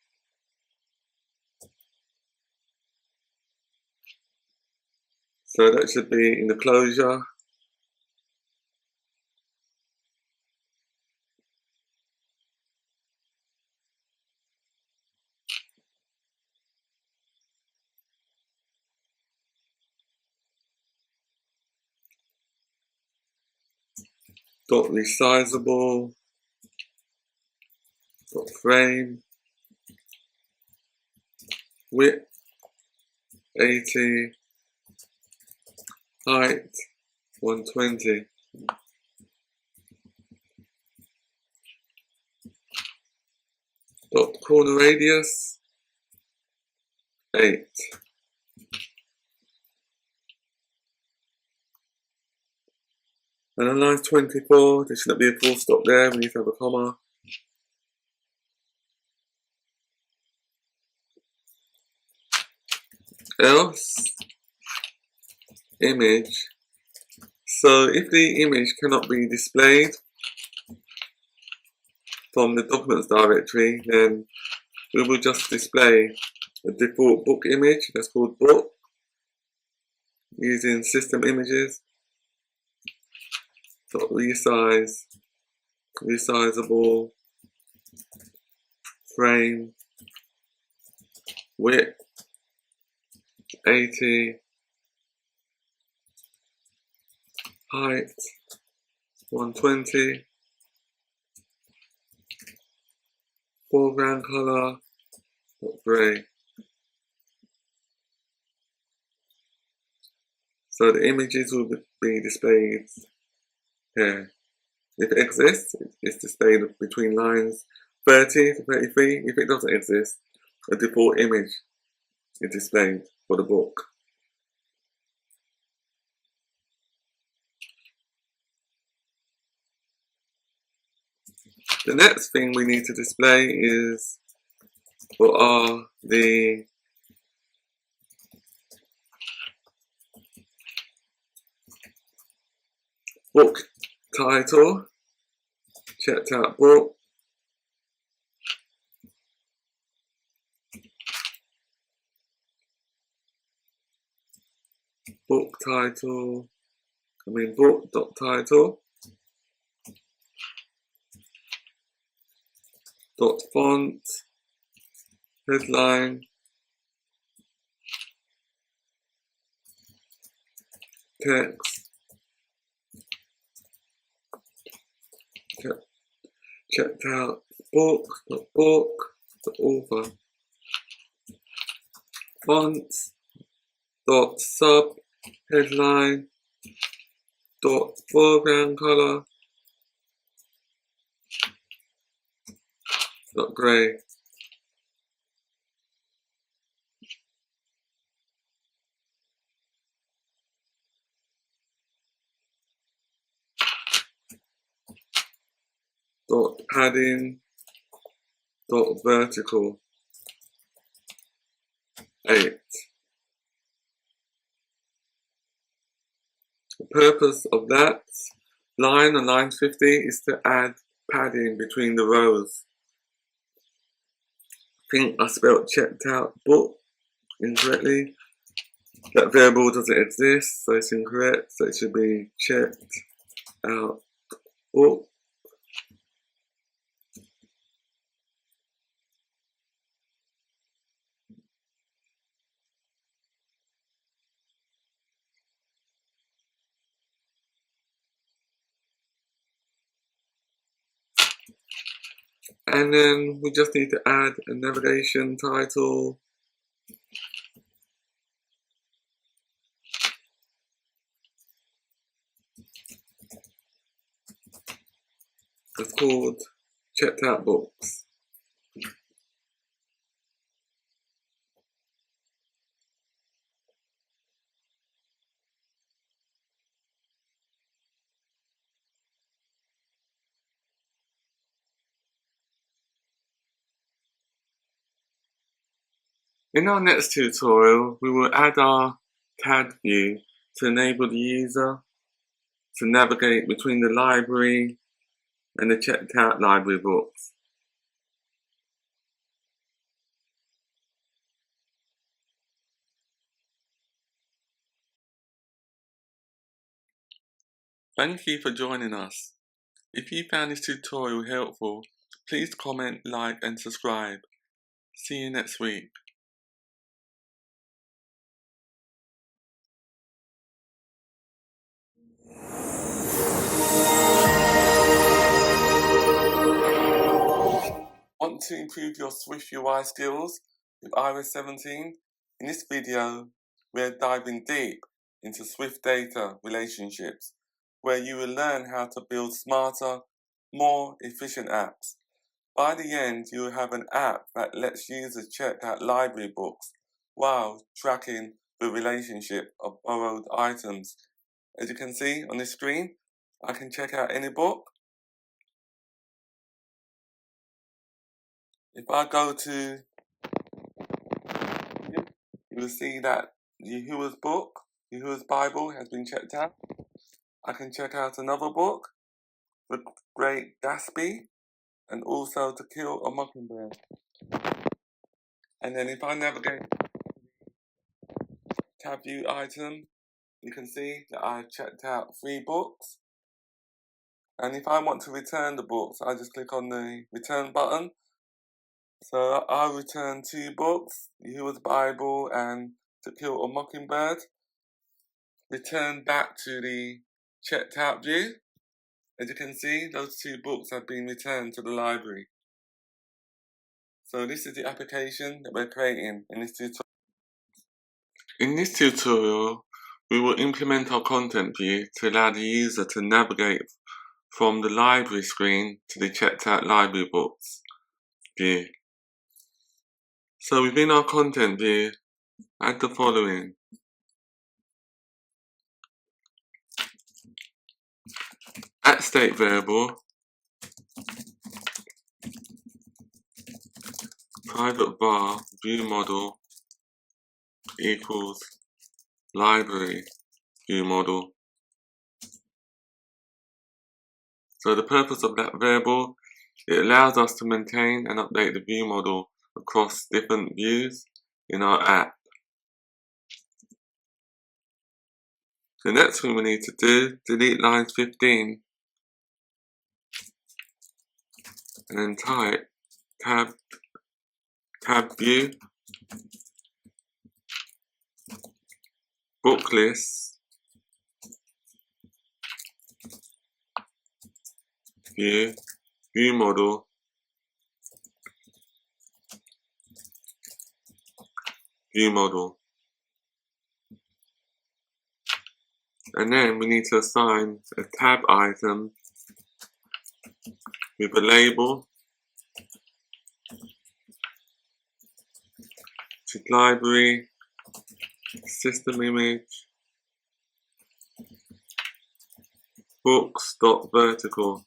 So that should be in the closure. Dot resizable. Dot frame. Width 80. Height 120. Dot corner radius 8. And on line 24, there shouldn't be a full stop there, we need to have a comma. Else image. So if the image cannot be displayed from the documents directory, then we will just display a default book image that's called book using system images. Dot resize, resizable, frame, width 80, height 120, foreground color grey. So the images will be displayed here. If it exists, it's displayed between lines 30 to 33. If it doesn't exist, a default image is displayed for the book. The next thing we need to display is what are the book title, checked out book, book title, book dot title, dot font, headline, text, checked out book, dot book, dot author, font, dot sub, headline, dot foreground color, dot grey. Dot padding, dot vertical 8. The purpose of that line on line 50 is to add padding between the rows. I think I spelled checked out book incorrectly. That variable doesn't exist, so it's incorrect, so it should be checked out book. And then we just need to add a navigation title. It's called checked out books. In our next tutorial, we will add our tab view to enable the user to navigate between the library and the checked out library books. Thank you for joining us. If you found this tutorial helpful, please comment, like and subscribe. See you next week. Want to improve your SwiftUI skills with iOS 17? In this video, we're diving deep into SwiftData relationships, where you will learn how to build smarter, more efficient apps. By the end, you will have an app that lets users check out library books while tracking the relationship of borrowed items. As you can see on this screen, I can check out any book. If I go to, you will see that Yahuwah's book, Yahuwah's Bible, has been checked out. I can check out another book, The Great Gatsby, and also To Kill a Mockingbird. And then if I navigate tab view item, you can see that I've checked out 3 books. And if I want to return the books, I just click on the return button. So I'll return 2 books, Yahuwah's Bible and To Kill a Mockingbird. Return back to the checked out view. As you can see, those 2 books have been returned to the library. So this is the application that we're creating in this tutorial. In this tutorial, we will implement our content view to allow the user to navigate from the library screen to the checked out library books view. So within our content view, add the following. At state variable, private var view model equals library view model. So the purpose of that variable, it allows us to maintain and update the view model across different views in our app. The next thing we need to do, delete lines 15 and then type tab view book list view model view model. And then we need to assign a tab item with a label to library, system image, books.vertical.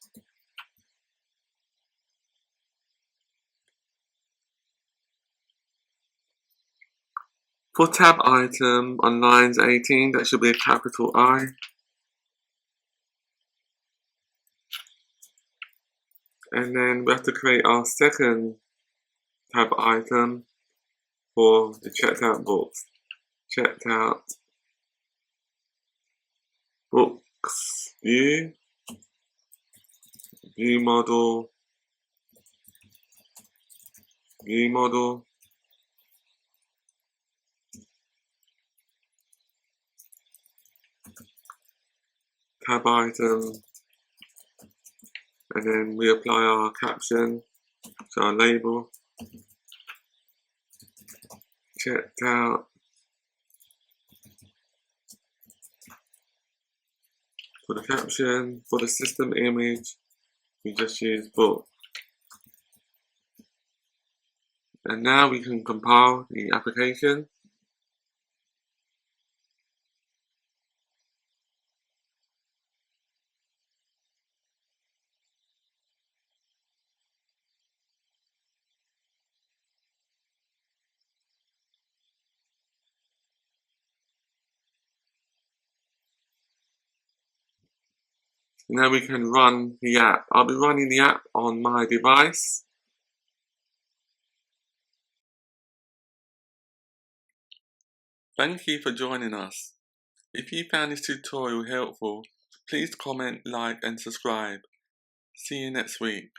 For tab item on lines 18, that should be a capital I. And then we have to create our second tab item for the checked out books. Checked out books, view model, tab item, and then we apply our caption, so our label, checked out, for the caption, for the system image, we just use book. And now we can compile the application. Now we can run the app. I'll be running the app on my device. Thank you for joining us. If you found this tutorial helpful, please comment, like and subscribe. See you next week.